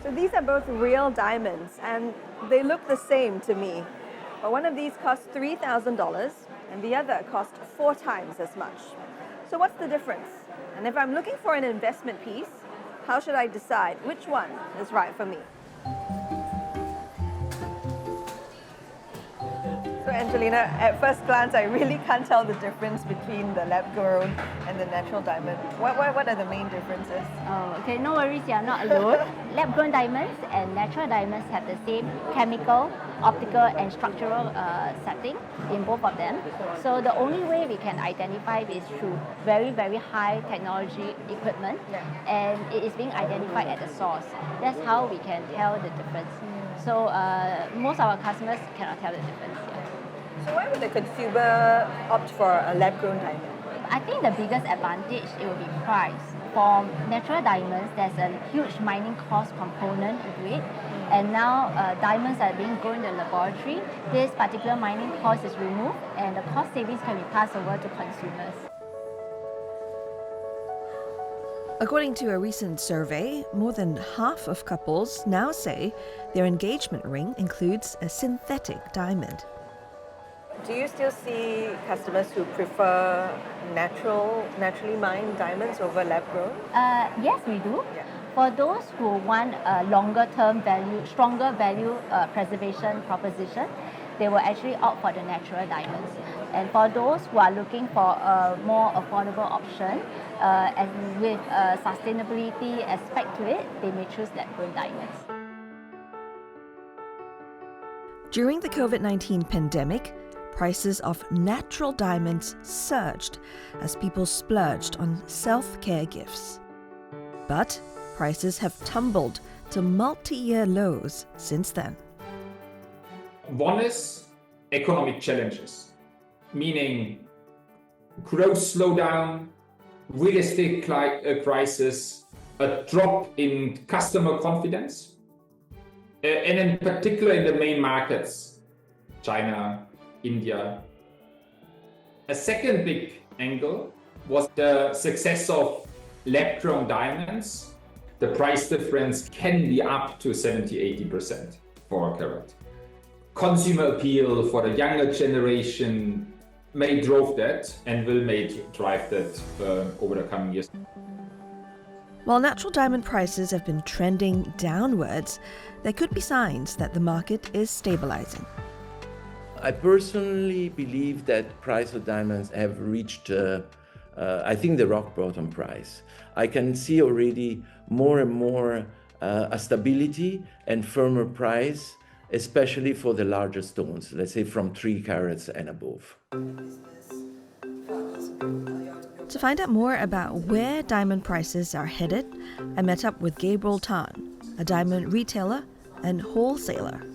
So these are both real diamonds and they look the same to me. But one of these costs $3,000 and the other costs 4 times as much. So what's the difference? And if I'm looking for an investment piece, how should I decide which one is right for me? So Angelina, at first glance, I really can't tell the difference between the lab-grown and the natural diamond. What are the main differences? Oh, okay, no worries, you are not alone. Lab-grown diamonds and natural diamonds have the same chemical, optical and structural setting in both of them. So the only way we can identify is through very, very high technology equipment, and it is being identified at the source. That's how we can tell the difference. So most of our customers cannot tell the difference. So why would the consumer opt for a lab-grown diamond? I think the biggest advantage, it will be price. For natural diamonds, there's a huge mining cost component into it. And now diamonds are being grown in the laboratory. This particular mining cost is removed and the cost savings can be passed over to consumers. According to a recent survey, more than half of couples now say their engagement ring includes a synthetic diamond. Do you still see customers who prefer naturally mined diamonds over lab-grown? Yes, we do. For those who want a longer term value, stronger value preservation proposition, they will actually opt for the natural diamonds. And for those who are looking for a more affordable option, and with a sustainability aspect to it, they may choose lab-grown diamonds. During the COVID-19 pandemic, prices of natural diamonds surged as people splurged on self-care gifts. But prices have tumbled to multi-year lows since then. One is economic challenges, meaning growth slowdown, real estate crisis, a drop in customer confidence, and in particular in the main markets, China, India. A second big angle was the success of lab-grown diamonds. The price difference can be up to 70-80% for a carat. Consumer appeal for the younger generation may drive that and will drive that over the coming years. While natural diamond prices have been trending downwards, there could be signs that the market is stabilizing. I personally believe that price of diamonds have reached, I think, the rock bottom price. I can see already more and more a stability and firmer price, especially for the larger stones, let's say from 3 carats and above. To find out more about where diamond prices are headed, I met up with Gabriel Tan, a diamond retailer and wholesaler.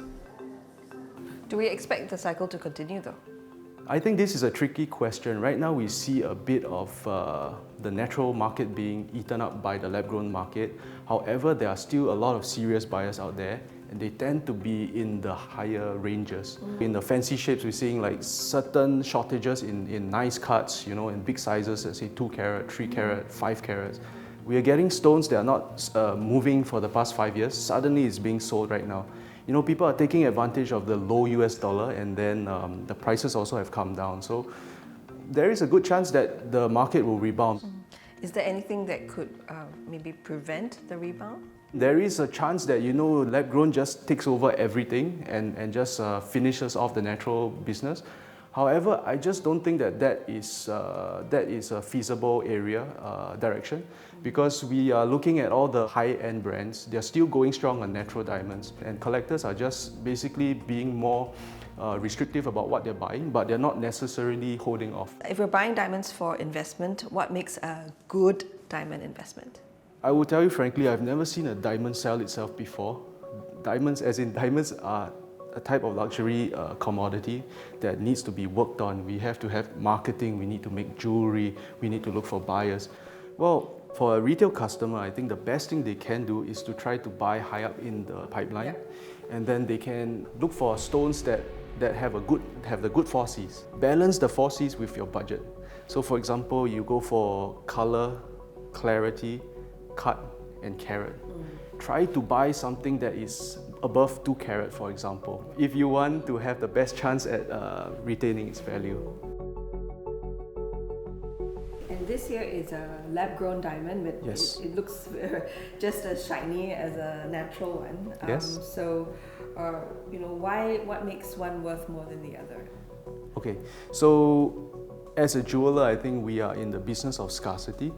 Do we expect the cycle to continue though? I think this is a tricky question. Right now we see a bit of the natural market being eaten up by the lab-grown market. However, there are still a lot of serious buyers out there and they tend to be in the higher ranges. In the fancy shapes, we're seeing like certain shortages in nice cuts, in big sizes, let's say 2 carat, 3 carat, 5 carats. We are getting stones that are not moving for the past 5 years. Suddenly it's being sold right now. People are taking advantage of the low US dollar and then the prices also have come down. So there is a good chance that the market will rebound. Is there anything that could maybe prevent the rebound? There is a chance that, lab-grown just takes over everything and just finishes off the natural business. However, I just don't think that is a feasible direction, because we are looking at all the high-end brands. They're still going strong on natural diamonds, and collectors are just basically being more restrictive about what they're buying, but they're not necessarily holding off. If we're buying diamonds for investment, what makes a good diamond investment? I will tell you frankly, I've never seen a diamond sell itself before. Diamonds are a type of luxury commodity that needs to be worked on. We have to have marketing, we need to make jewelry, we need to look for buyers. Well, for a retail customer, I think the best thing they can do is to try to buy high up in the pipeline, and then they can look for stones that have the good 4Cs. Balance the 4Cs with your budget. So for example, you go for color, clarity, cut and carat. try to buy something that is above 2 carat, for example, if you want to have the best chance at retaining its value. And this here is a lab-grown diamond, but Yes. it looks just as shiny as a natural one. Yes. So, what makes one worth more than the other? Okay, so as a jeweler, I think we are in the business of scarcity.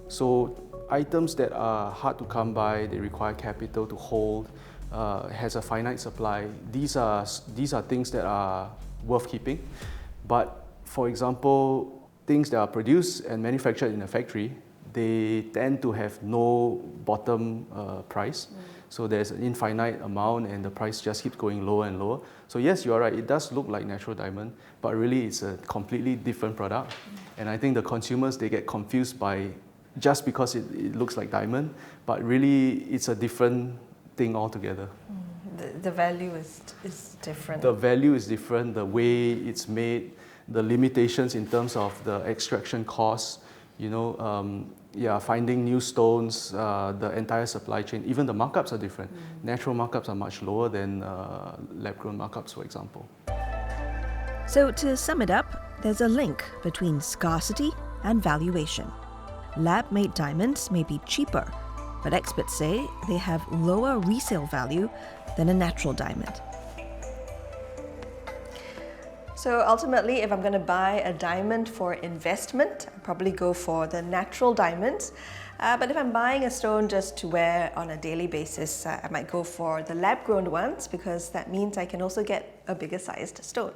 So items that are hard to come by, they require capital to hold, has a finite supply. These are things that are worth keeping. But for example, things that are produced and manufactured in a factory, they tend to have no bottom price. So there's an infinite amount and the price just keeps going lower and lower. So yes, you are right, it does look like natural diamond, but really it's a completely different product. And I think the consumers, they get confused by just because it looks like diamond, but really it's a different thing altogether. The value is different. The value is different, the way it's made, the limitations in terms of the extraction costs, finding new stones, the entire supply chain, even the markups are different. Natural markups are much lower than lab-grown markups, for example. So to sum it up, there's a link between scarcity and valuation. Lab-made diamonds may be cheaper, but experts say they have lower resale value than a natural diamond. So ultimately, if I'm going to buy a diamond for investment, I'd probably go for the natural diamonds. But if I'm buying a stone just to wear on a daily basis, I might go for the lab-grown ones because that means I can also get a bigger sized stone.